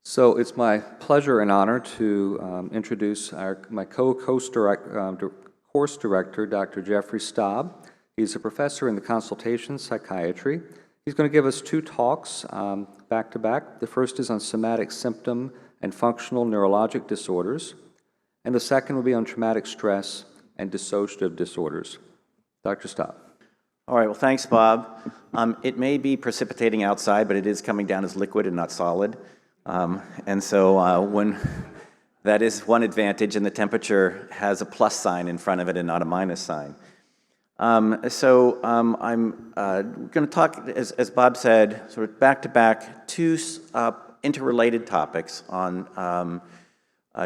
So it's my pleasure and honor to introduce my course director, Dr. Jeffrey Staab. He's a professor in the consultation psychiatry. He's going to give us two talks back to back. The first is on somatic symptom and functional neurologic disorders, and the second will be on traumatic stress and dissociative disorders. Dr. Staab. All right, well, thanks, Bob. It may be precipitating outside, but it is coming down as liquid and not solid. And so when that is one advantage, and the temperature has a plus sign in front of it and not a minus sign. I'm going to talk, as Bob said, sort of back-to-back, two interrelated topics on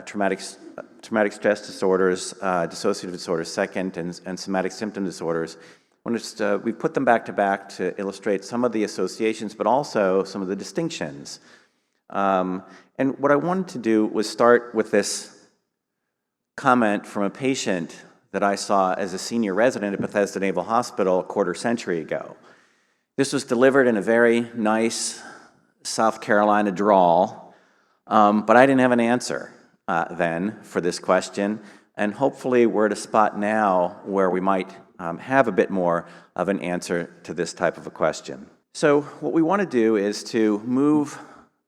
traumatic stress disorders, dissociative disorders, second, and somatic symptom disorders. We put them back-to-back to illustrate some of the associations, but also some of the distinctions. And what I wanted to do was start with this comment from a patient that I saw as a senior resident at Bethesda Naval Hospital a quarter century ago. This was delivered in a very nice South Carolina drawl, but I didn't have an answer then for this question, and hopefully we're at a spot now where we might have a bit more of an answer to this type of a question. So what we want to do is to move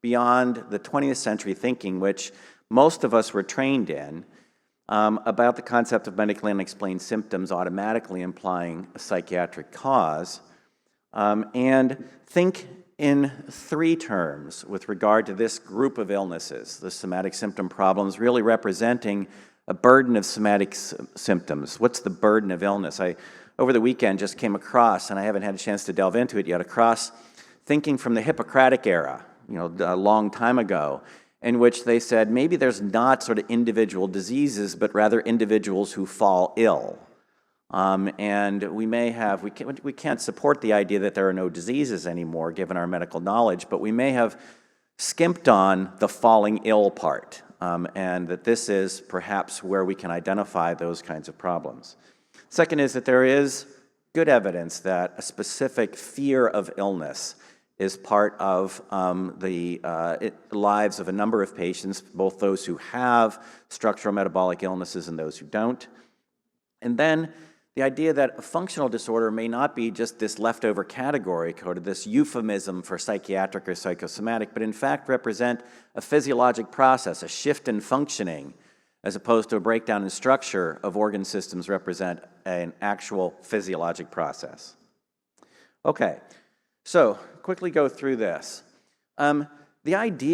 beyond the 20th century thinking, which most of us were trained in, about the concept of medically unexplained symptoms automatically implying a psychiatric cause, and think in three terms with regard to this group of illnesses, the somatic symptom problems really representing a burden of somatic symptoms. What's the burden of illness? I, over the weekend, just came across, and I haven't had a chance to delve into it yet, across thinking from the Hippocratic era, a long time ago, in which they said maybe there's not sort of individual diseases, but rather individuals who fall ill. And we can't support the idea that there are no diseases anymore, given our medical knowledge, but we may have skimped on the falling ill part, and that this is perhaps where we can identify those kinds of problems. Second is that there is good evidence that a specific fear of illness is part of the lives of a number of patients, both those who have structural metabolic illnesses and those who don't. And then the idea that a functional disorder may not be just this leftover category coded, this euphemism for psychiatric or psychosomatic, but in fact represent a physiologic process, a shift in functioning, as opposed to a breakdown in structure of organ systems represent an actual physiologic process. Okay. So, quickly go through this. The idea